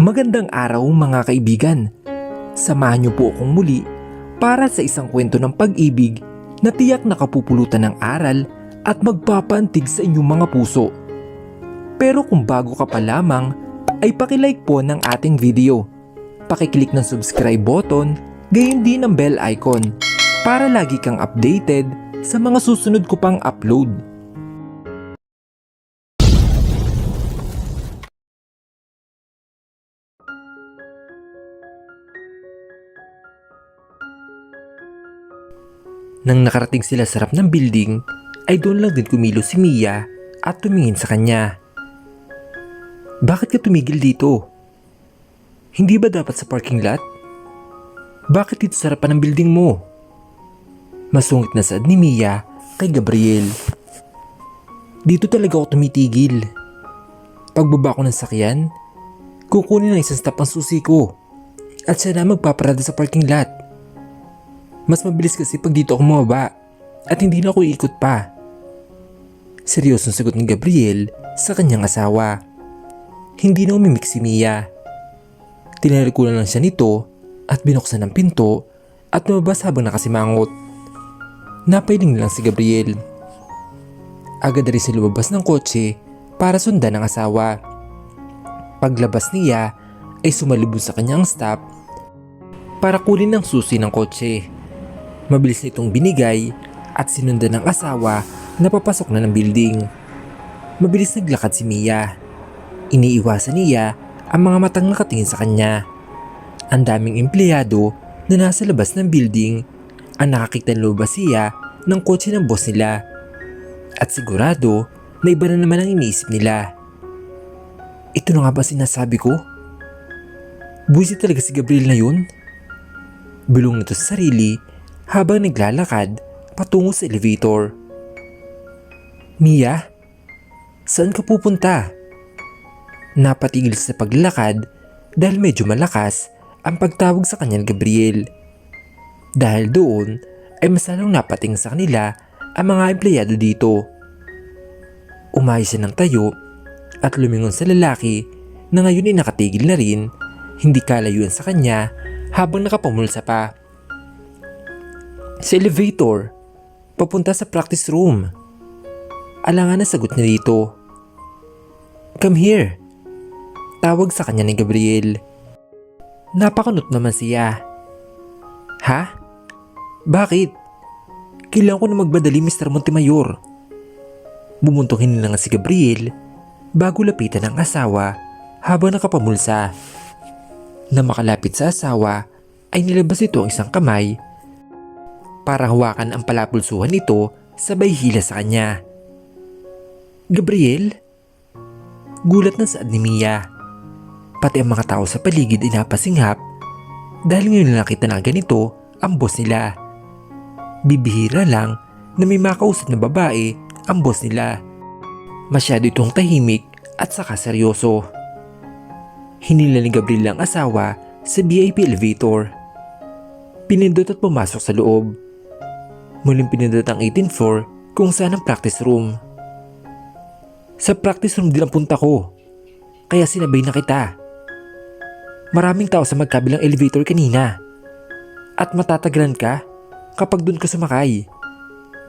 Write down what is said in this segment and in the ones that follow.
Magandang araw mga kaibigan. Samahan niyo po akong muli para sa isang kwento ng pag-ibig na tiyak nakapupulutan ng aral at magpapaantig sa inyong mga puso. Pero kung bago ka pa lamang, ay pakilike po ng ating video. Pakiclick ng subscribe button, gayon din ang bell icon para lagi kang updated sa mga susunod ko pang upload. Nang nakarating sila sa harap ng building, ay doon lang din kumilos si Mia at tumingin sa kanya. Bakit ka tumigil dito? Hindi ba dapat sa parking lot? Bakit dito sa harapan ng building mo? Masungit na saad ni Mia kay Gabriel. Dito talaga ako tumitigil. Pagbaba ko ng sakyan, kukunin ng isang stop ang susi ko at siya na magpaparada sa parking lot. Mas mabilis kasi pag dito ako mababa at hindi na ako iikot pa. Seryosong sagot ni Gabriel sa kanyang asawa. Hindi na umimik si Mia. Tinalikulan lang siya nito at binuksan ang pinto at lumabas habang nakasimangot. Napailing lang si Gabriel. Agad na rin siya lumabas ng kotse para sundan ang asawa. Paglabas niya ay sumalubong sa kanyang stop para kunin ang susi ng kotse. Mabilis nitong binigay at sinundan ng asawa na papasok na ng building. Mabilis naglakad si Mia. Iniiwasan niya ang mga matang nakatingin sa kanya. Ang daming empleyado na nasa labas ng building ang nakakita ng lumabas siya ng kotse ng boss nila. At sigurado na iba na naman ang iniisip nila. Ito na nga ba sinasabi ko? Buwisit talaga si Gabriel na yun? Bulong nito sa sarili habang naglalakad patungo sa elevator. Mia, saan ka pupunta? Napatigil sa paglalakad dahil medyo malakas ang pagtawag sa kanya ni Gabriel. Dahil doon ay mas lalong napating sa kanila ang mga empleyado dito. Umayos siya ng tayo at lumingon sa lalaki na ngayon ay nakatigil na rin, hindi kalayuan sa kanya habang nakapamulsa pa. Sa elevator, papunta sa practice room. Alangan na sagot niya dito. Come here. Tawag sa kanya ni Gabriel. Napakanot naman siya. Ha? Bakit? Kailangan ko na magbadali, Mr. Montemayor. Bumuntong na nga si Gabriel bago lapitan ang asawa habang nakapamulsa. Na makalapit sa asawa ay nilabas ito ang isang kamay para hawakan ang palapulsuhan nito sabay hila sa kanya. Gabriel? Gulat na saad ni Mia. Pati ang mga tao sa paligid ay napasinghap dahil ngayon nakita na ganito ang boss nila. Bibihira lang na may makausap na babae ang boss nila. Masyado itong tahimik at saka seryoso. Hinila ni Gabriel ang asawa sa VIP elevator. Pinindot at pumasok sa loob. Muling pinindot ang 18th floor kung saan ang practice room. Sa practice room din ang punta ko, kaya sinabay na kita. Maraming tao sa magkabilang elevator kanina. At matatagalan ka kapag dun ka sumakay.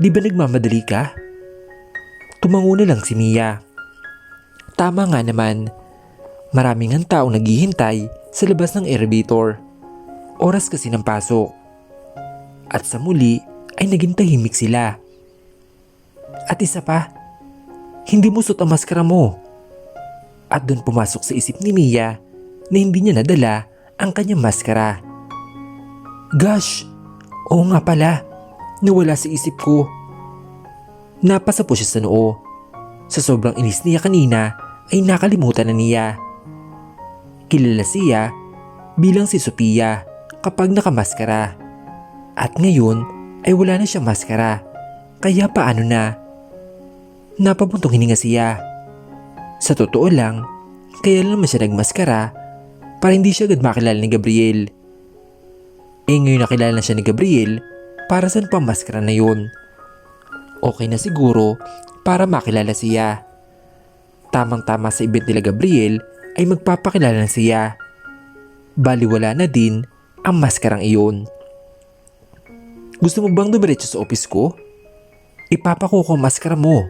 Di ba nagmamadali ka? Tumango na lang si Mia. Tama nga naman, maraming ang taong naghihintay sa labas ng elevator. Oras kasi ng pasok. At sa muli ay naging tahimik sila. At isa pa, hindi mo suot ang maskara mo. At doon pumasok sa isip ni Mia na hindi niya nadala ang kanyang maskara. Gosh, oo nga pala, nawala sa isip ko. Napasa po siya sa noo. Sa sobrang inis niya kanina ay nakalimutan na niya. Kilala siya bilang si Sophia kapag nakamaskara. At ngayon ay wala na siyang maskara, kaya paano na? Napabuntong hininga siya. Sa totoo lang, kaya naman siya nagmaskara para hindi siya agad makilala ni Gabriel. Ngayon nakilala na siya ni Gabriel, para saan pa maskara na yun? Okay na siguro para makilala siya. Tamang-tama sa event nila Gabriel ay magpapakilala na siya Baliwala na din ang maskarang iyon. Gusto mo bang dumiretso sa office ko? Ipapakuha ko ang maskara mo.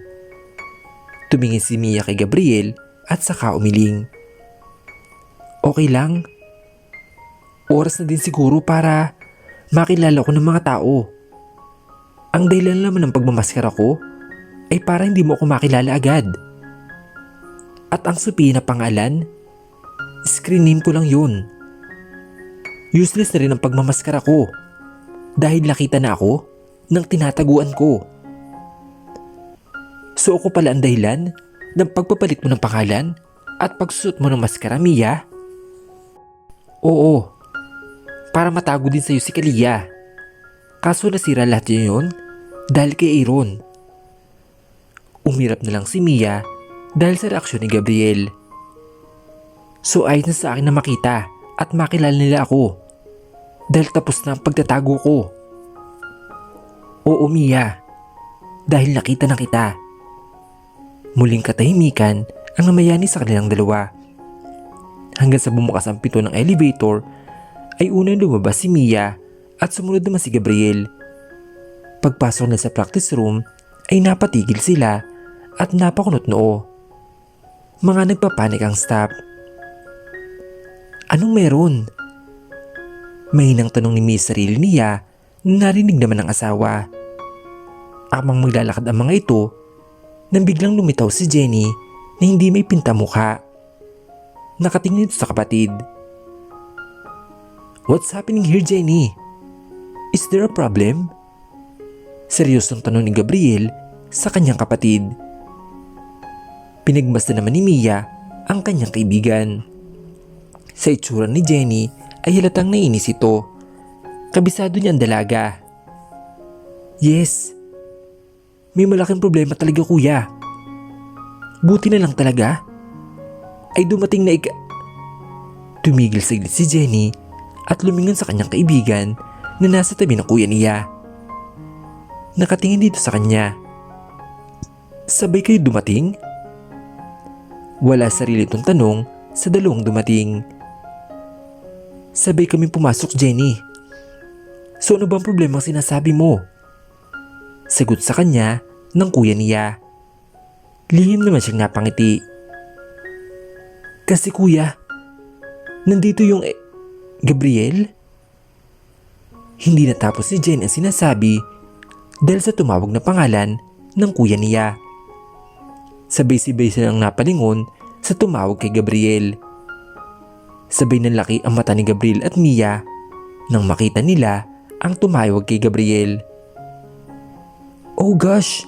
Tumingin si Mia kay Gabriel at saka umiling. Okay lang. Oras na din siguro para makilala ko ng mga tao. Ang dahilan naman ng pagmamaskara ko ay para hindi mo ako makilala agad. At ang Sophie na pangalan, screen name ko lang yun. Useless na rin ang pagmamaskara ko dahil nakita na ako ng tinataguan ko. So ako pala ang dahilan ng pagpapalit mo ng pangalan at pagsusot mo ng maskara, Mia? Oo, para matago din sa'yo si Kalia. Kaso nasira lahat yun dahil kay Aaron. Umirap na lang si Mia dahil sa reaksyon ni Gabriel. So ayos na sa akin na makita at makilala nila ako dahil tapos na ang pagtatago ko. Oo, Mia, dahil nakita na kita. Muling katahimikan ang namayani sa kanilang dalawa. Hanggang sa bumukas ang pinto ng elevator ay unang lumabas si Mia at sumunod naman si Gabriel. Pagpasok na sa practice room ay napatigil sila at napakunot noo. Mga nagpapanik ang staff. Anong meron? Mahinang tanong ni Mia sa sarili niya na narinig naman ng asawa. Amang maglalakad ang mga ito nang biglang lumitaw si Jenny na hindi may pintamukha. Nakatingin ito sa kapatid. What's happening here, Jenny? Is there a problem? Seryosong tanong ni Gabriel sa kanyang kapatid. Pinagmasdan naman ni Mia ang kanyang kaibigan. Sa itsura ni Jenny ay halatang nainis ito. Kabisado niya ang dalaga. Yes, may malaking problema talaga, kuya. Buti na lang talaga ay dumating na Tumigil saglit si Jenny at lumingon sa kanyang kaibigan na nasa tabi ng kuya niya. Nakatingin dito sa kanya. Sabay kayo dumating? Wala sarili itong tanong sa dalawang dumating. Sabay kami pumasok, Jenny. So ano bang problema ang sinasabi mo? Sagot sa kanya ng kuya niya. Lihim naman siyang napangiti. Kasi kuya, nandito yung Gabriel? Hindi natapos ni Jen ang sinasabi dahil sa tumawag na pangalan ng kuya niya. Sabay-sabay silang napalingon sa tumawag kay Gabriel. Sabay nanlaki ang mata ni Gabriel at Mia nang makita nila ang tumawag kay Gabriel. Oh gosh,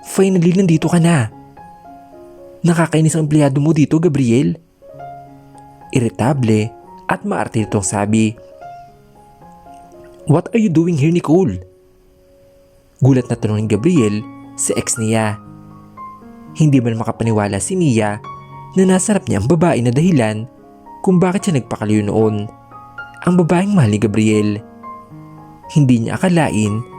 finally nandito ka na. Nakakainis ang empleyado mo dito, Gabriel. Iritable at maarte itong sabi. What are you doing here, Nicole? Gulat na tanong ni Gabriel sa ex niya. Hindi man makapaniwala si Mia na nasarap niya ang babae na dahilan kung bakit siya nagpakalayo noon. Ang babaeng mahal ni Gabriel. Hindi niya akalain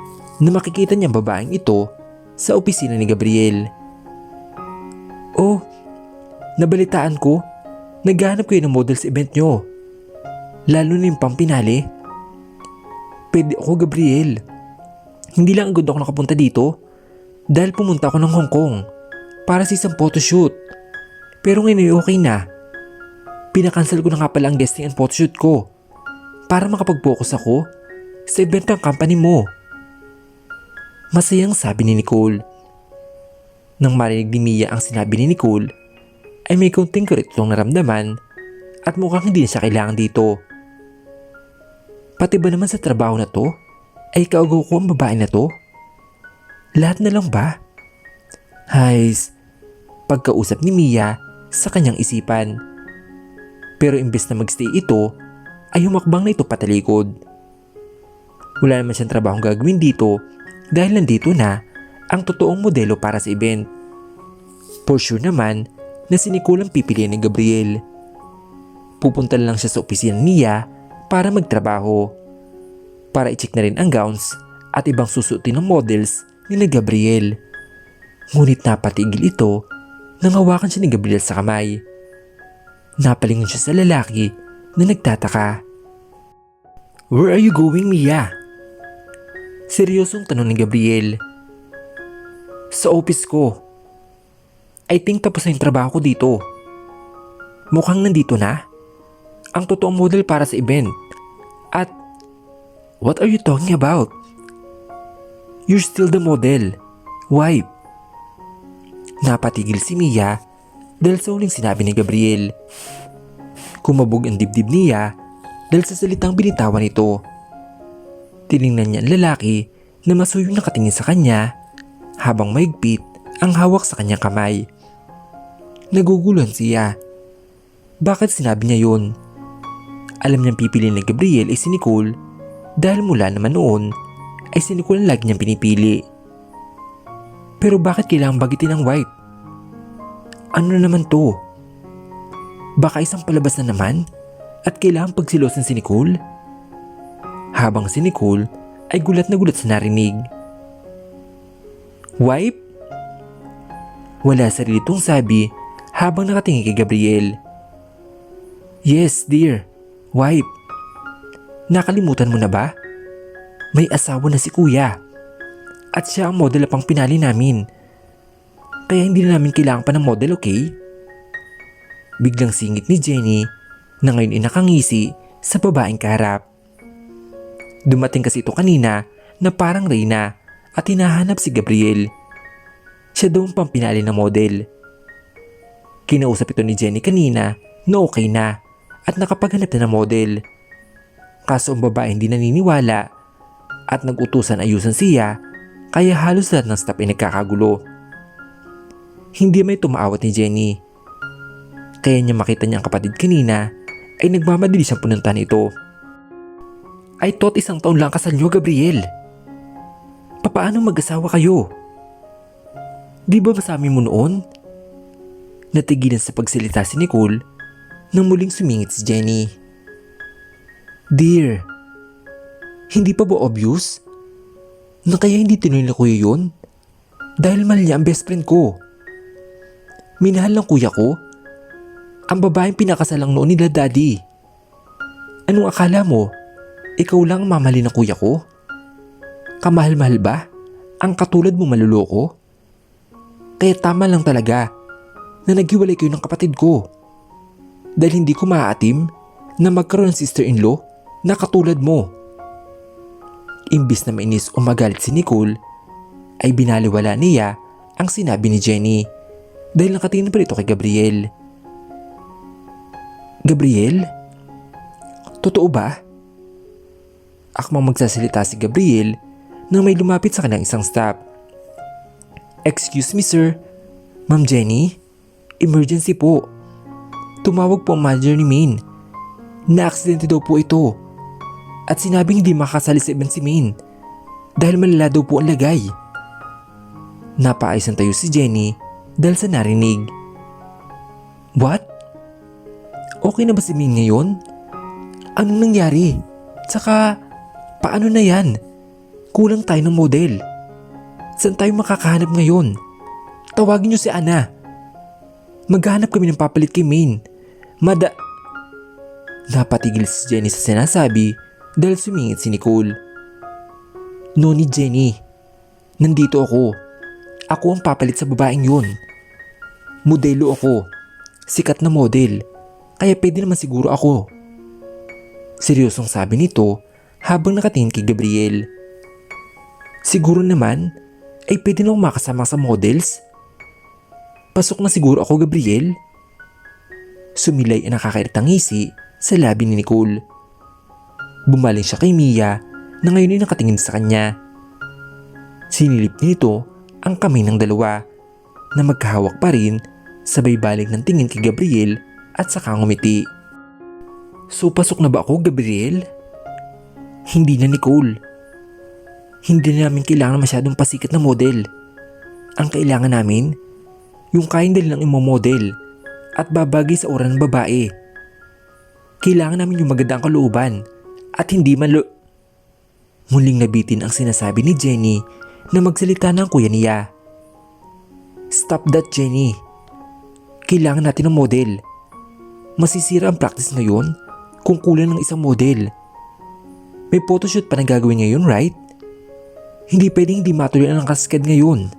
na makikita niya ang babaeng ito sa opisina ni Gabriel. Oh, nabalitaan ko, naghahanap kayo ng model sa event nyo. Lalo na yung pampinali. Pwede ako, Gabriel. Hindi lang agad ako nakapunta dito dahil pumunta ako ng Hong Kong para sa isang photoshoot. Pero ngayon ay okay na. Pinakancel ko na nga pala ang guesting and photoshoot ko para makapag-focus ako sa event ng company mo. Masayang sabi ni Nicole. Nang marinig ni Mia ang sinabi ni Nicole, ay may kaunting kurit itong naramdaman at mukhang hindi na siya kailangan dito. Pati ba naman sa trabaho na to, ay kaagaw ko ang babae na to? Lahat na lang ba? Hays, pagkausap ni Mia sa kanyang isipan. Pero imbes na magstay ito, ay humakbang na ito patalikod. Wala naman siyang trabahong gagawin dito dahil nandito na ang totoong modelo para sa event. For sure naman na si Nicole ang pipiliin ni Gabriel. Pupunta lang siya sa opisina niya para magtrabaho. Para i-check na rin ang gowns at ibang susuotin ng models ni Gabriel. Ngunit napatigil ito nang hawakan siya ni Gabriel sa kamay. Napalingon siya sa lalaki na nagtataka. "Where are you going, Mia?" Seryosong tanong ni Gabriel. "Sa office ko. I think tapos na yung trabaho ko dito." "Mukhang nandito na ang totoong model para sa event. At what are you talking about? You're still the model, wife." Napatigil si Mia dahil sa huling sinabi ni Gabriel. Kumabog ang dibdib niya dahil sa salitang binitawan nito. Tiningnan niya ang lalaki na masuyong nakatingin sa kanya habang mahigpit ang hawak sa kanyang kamay. Naguguluhan siya. Bakit sinabi niya yun? Alam niyang pipiliin ni Gabriel ay si Nicole dahil mula naman noon ay si Nicole ang lagi niyang pinipili. Pero bakit kailangang bagitin ang wife? Ano na naman to? Baka isang palabas na naman at kailangang pagsilosan si Nicole? Habang si Nicole ay gulat na gulat sa narinig. "Wife?" Wala sarili itong sabi habang nakatingin kay Gabriel. "Yes, dear. Wife. Nakalimutan mo na ba? May asawa na si kuya. At siya ang model na pang pinali namin. Kaya hindi na namin kailangan pa ng model, okay?" Biglang singit ni Jenny na ngayon ay nakangisi sa babaeng kaharap. Dumating kasi ito kanina na parang reyna at hinahanap si Gabriel. Siya daw ang pampinali na model. Kinausap ito ni Jenny kanina na okay na at nakapaghanap na ng model. Kaso ang babae hindi naniniwala at nag-utusan ayusan siya. Kaya halos lahat ng staff ay nagkakagulo. Hindi may tumaawat ni Jenny. Kaya niya makita niya ang kapatid kanina ay nagmamadali siyang pununtahan ito. "I thought 1 taon lang kasal niyo, Gabriel. Papaano mag-asawa kayo? Di ba masabi mo noon?" Natigilan sa pagsalita si Nicole nang muling sumingit si Jenny. "Dear, hindi pa ba obvious na kaya hindi tinuloy na kuya yun? Dahil mahal niya ang best friend ko. Minahal ng kuya ko ang babaeng pinakasalang noon nila daddy. Anong akala mo? Ikaw lang ang mamahalin ng kuya ko? Kamahal-mahal ba ang katulad mo maluloko? Kaya tama lang talaga na naghiwalay kayo ng kapatid ko. Dahil hindi ko maaatim na magkaroon ng sister-in-law na katulad mo." Imbis na mainis o magalit si Nicole, ay binaliwala niya ang sinabi ni Jenny dahil nakatingin pa rito kay Gabriel. "Gabriel? Totoo ba?" Akmang magsasalita si Gabriel nang may lumapit sa kanyang isang staff. "Excuse me, sir. Ma'am Jenny, emergency po. Tumawag po ang manager ni Maine. Na-aksidente daw po ito. At sinabing hindi makasali sa event si Maine dahil malala daw po ang lagay." Napaayos ang tayo si Jenny dahil sa narinig. "What? Okay na ba si Maine ngayon? Anong nangyari? Tsaka paano na yan? Kulang tayo ng model. Saan tayo makakahanap ngayon? Tawagin niyo si Ana. Maghahanap kami ng papalit kay Maine. Napatigil si Jenny sa sinasabi dahil sumingit si Nicole. "No need, Jenny. Nandito ako. Ako ang papalit sa babaeng yun. Modelo ako. Sikat na model. Kaya pwede naman siguro ako." Seryosong sabi nito habang nakatingin kay Gabriel. "Siguro naman ay pwede na akong makasama sa models. Pasok na siguro ako, Gabriel." Sumilay ang nakakairitang ngisi sa labi ni Nicole. Bumaling siya kay Mia na ngayon ay nakatingin sa kanya. Sinilip nito ang kamay ng dalawa na magkahawak pa rin, sabay balik ng tingin kay Gabriel at saka ngumiti. "So pasok na ba ako, Gabriel?" "Hindi na, Nicole. Hindi na namin kailangan masyadong pasikat na model. Ang kailangan namin, yung kayang dali ng imomodel at babagay sa oras ng babae. Kailangan namin yung magandang kalooban at hindi Muling nabitin ang sinasabi ni Jenny na magsalita ng kuya niya. "Stop that, Jenny. Kailangan natin ng model. Masisira ang practice ngayon kung kulang ng isang model. May photoshoot pa na gagawin ngayon, right? Hindi pwedeng hindi matuloy ang kaskad ngayon.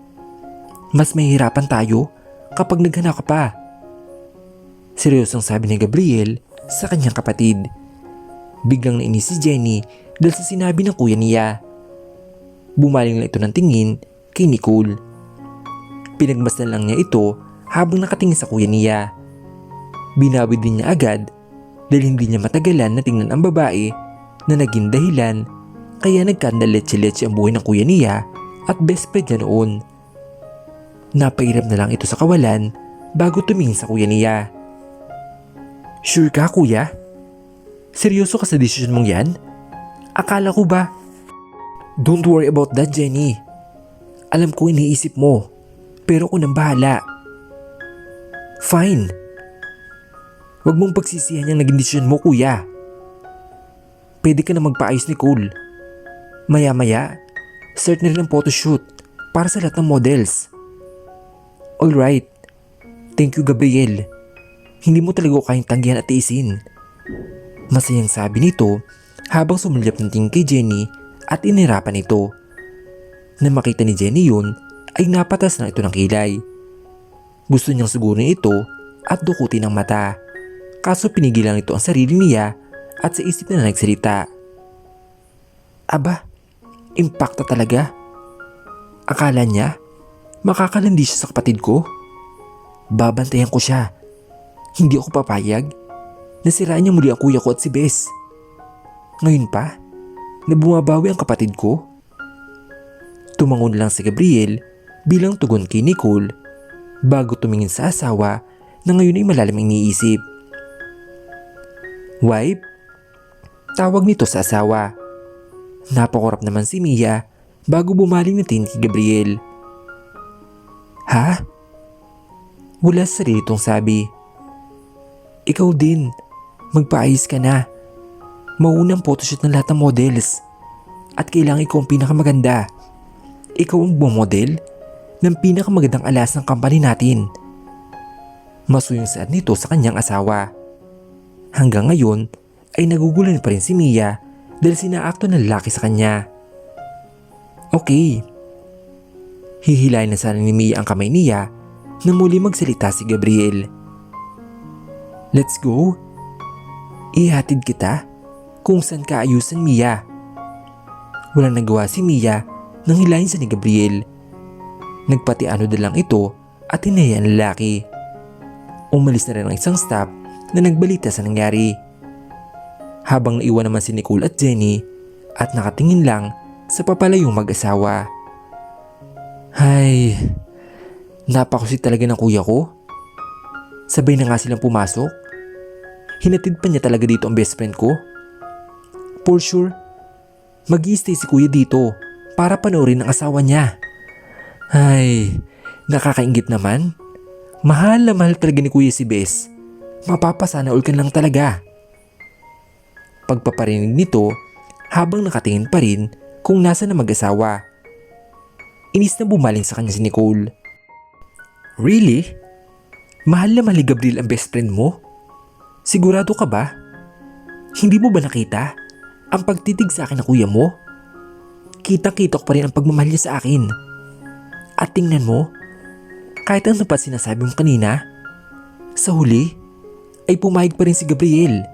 Mas mahihirapan tayo kapag naghanap ka pa. Seryosong sabi ni Gabriel sa kanyang kapatid. Biglang nainis si Jenny dahil sa sinabi ng kuya niya. Bumaling lang ito ng tingin kay Nicole. Pinagmasdan lang niya ito habang nakatingin sa kuya niya. Binawi din niya agad dahil hindi niya matagalan na tingnan ang babae na naging dahilan kaya nagkandaletse-letse ang buhay ng kuya niya at best friend niya noon. Napahirap na lang ito sa kawalan bago tumingin sa kuya niya. Sure ka kuya? Seryoso ka sa desisyon mong yan? Akala ko ba? Don't worry about that, Jenny. Alam ko iniisip mo, pero ako nang bahala. Fine. Huwag mong pagsisihan yung naging desisyon mo, kuya. Pwede ka na magpaayos ni Cole. Maya-maya, start na rin ang photoshoot para sa lahat ng models. Alright. Thank you, Gabriel. Hindi mo talaga ako kayang tanggihan at tiisin. Masayang sabi nito habang sumulap ng tingin kay Jenny at inirapan ito. Nang makita ni Jenny yun ay napatas na ito ng kilay. Gusto niyang sigurin ito at dukutin ang mata. Kaso pinigilan ito ang sarili niya at sa isip na nagsalita. Aba, impacta talaga. Akala niya makakalandi siya sa kapatid ko. Babantayan ko siya. Hindi ako papayag. Nasiraan niya muli ang kuya ko at si Bess. Ngayon pa, na bumabawi ang kapatid ko? Tumangon lang si Gabriel bilang tugon kay Nicole bago tumingin sa asawa na ngayon ay malalim ang iniisip. Wife? Tawag nito sa asawa. Napakurap naman si Mia bago bumaling na tingin kay Gabriel. Ha? Wala sa sarili itong sabi. Ikaw din, magpaayos ka na. Maunang photoshoot ng lahat ng models. At kailangan ikaw ang pinakamaganda. Ikaw ang bumodel ng pinakamagandang alas ng company natin. Masuyong saad nito sa kanyang asawa. Hanggang ngayon ay nagugulan pa rin si Mia dahil sinaakto ng lalaki sa kanya. Okay. Hihilayin na sana ni Mia ang kamay niya na muli magsalita si Gabriel. Let's go. Ihatid kita kung saan ka ayusan, Mia. Walang nagawa si Mia nang hilahin sa ni Gabriel. Nagpatiano na lang ito at hinayaan ang lalaki. Umalis na rin ang isang staff na nagbalita sa nangyari. Habang naiwan naman si Nicole at Jenny at nakatingin lang sa papalayong mag-asawa. Hay, napakusit talaga ng kuya ko. Sabay na nga silang pumasok. Hinatid pa niya talaga dito ang best friend ko. For sure, mag-i-stay si kuya dito para panoorin ang asawa niya. Ay, nakakaingit naman. Mahal na mahal talaga ni kuya si Bess. Mapapasana all ka lang talaga. Pagpaparinig nito habang nakatingin pa rin kung nasa na mag-asawa. Inis na bumaling sa kanya si Nicole. Really? Mahal na mahal ni Gabriel ang best friend mo? Sigurado ka ba? Hindi mo ba nakita ang pagtitig sa akin ng kuya mo? Kita-kita ko pa rin ang pagmamahal niya sa akin. At tingnan mo, kahit ano pa sinasabi mo kanina, sa huli ay pumayag pa rin si Gabriel.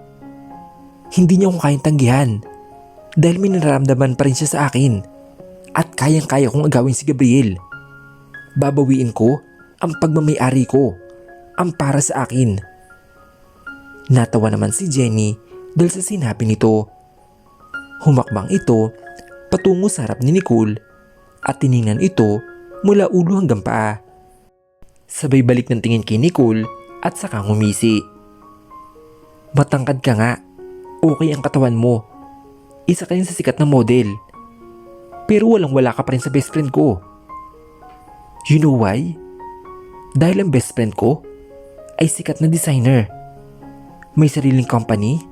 Hindi niya ako kayang tanggihan dahil may nararamdaman pa rin siya sa akin at kayang-kaya kong agawin si Gabriel. Babawiin ko ang pagmamayari ko, ang para sa akin. Natawa naman si Jenny dahil sa sinabi nito. Humakbang ito patungo sa harap ni Nicole at tiningnan ito mula ulo hanggang paa. Sabay balik ng tingin kay Nicole at saka ngumisi. Matangkad ka nga. Okay ang katawan mo. Isa ka rin sa sikat na model. Pero walang-wala ka pa rin sa best friend ko. You know why? Dahil ang best friend ko ay sikat na designer. May sariling company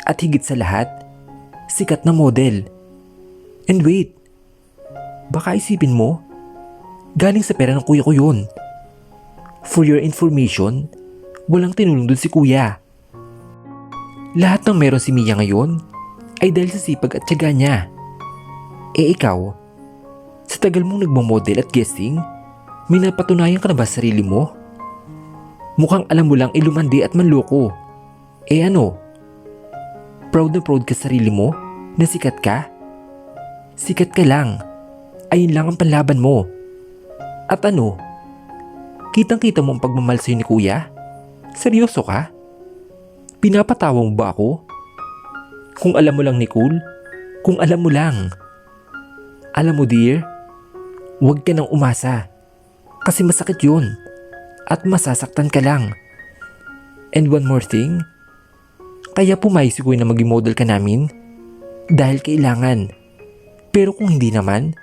at higit sa lahat, sikat na model. And wait, baka isipin mo, galing sa pera ng kuya ko yun. For your information, walang tinulong dun si kuya. Lahat ng meron si Mia ngayon ay dahil sa sipag at tiyaga niya. Ikaw, sa tagal mong nagmamodel at guesting, may napatunayan ka na ba sa sarili mo? Mukhang alam mo lang ilumandi at manloko. Ano? Proud na proud ka sa sarili mo na sikat ka? Sikat ka lang. Ayun lang ang panlaban mo. At ano? Kitang-kita mo ang pagmamahal sa'yo ni kuya? Seryoso ka? Pinapatawa mo ba ako? Kung alam mo lang, Nicole. Kung alam mo lang. Alam mo, dear, huwag ka nang umasa. Kasi masakit yun. At masasaktan ka lang. And one more thing. Kaya pumayag si kuya na maging model ka namin. Dahil kailangan. Pero kung hindi naman,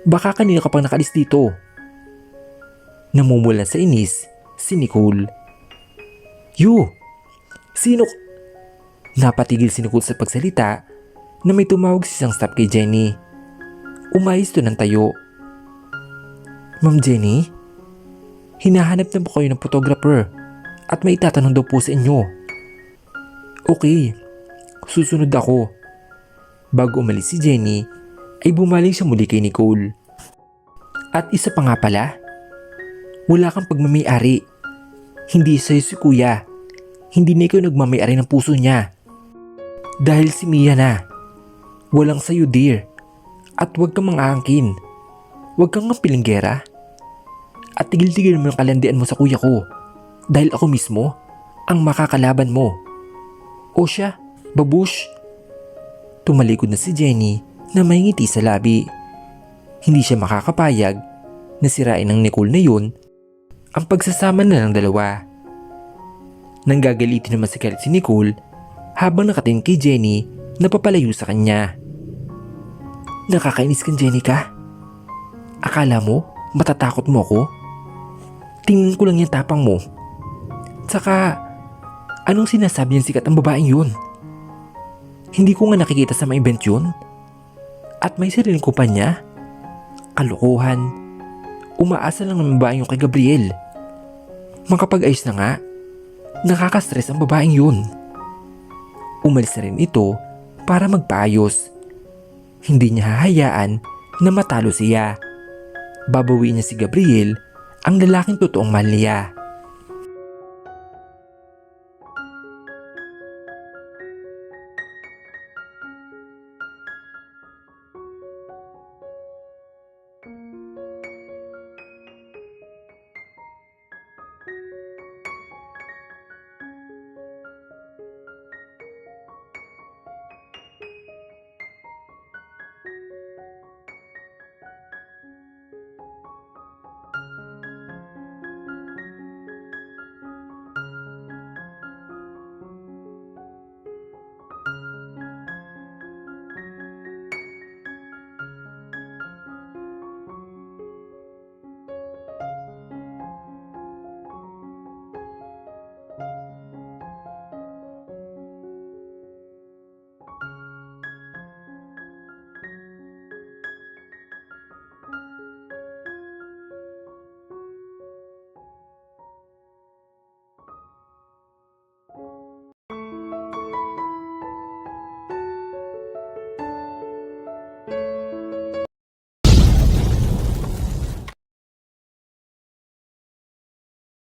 baka kanina ka pang nakalis dito. Namumulan sa inis si Nicole. Sino? Napatigil si Nicole sa pagsalita na may tumawag si isang staff kay Jenny. Umayos to ng tayo. Ma'am Jenny, hinahanap na po kayo ng photographer at may itatanong daw po sa inyo. Okay, susunod ako. Bago umalis si Jenny, ay bumaling siya muli kay Nicole. At isa pa nga pala, wala kang pagmamayari. Hindi sa'yo si kuya. Hindi na ikaw nagmamayari ng puso niya. Dahil si Mia na. Walang sa'yo, dear. At huwag kang mangangkin. Huwag kang pilinggera. At tigil-tigil mo yung kalandian mo sa kuya ko. Dahil ako mismo ang makakalaban mo. O siya, babush. Tumalikod na si Jenny na may ngiti sa labi. Hindi siya makakapayag na sirain ng Nicole na yun ang pagsasama na ng dalawa. Nanggagalitin naman si Nicole habang nakatingin kay Jenny na papalayo sa kanya. Nakakainis kang Jenny ka? Akala mo matatakot mo ako? Tingnan ko lang yung tapang mo. Tsaka, anong sinasabi niyang sikat ang babaeng yun? Hindi ko nga nakikita sa mga event yun. At may sariling kumpanya. Kalokohan. Umaasa lang ng babaeng yung kay Gabriel. Makapag-ayos na nga. Nakaka-stress ang babaeng yun. Umalis na rin ito para magpaayos. Hindi niya hahayaan na matalo siya. Babawiin niya si Gabriel, ang lalaking totoong mahal niya.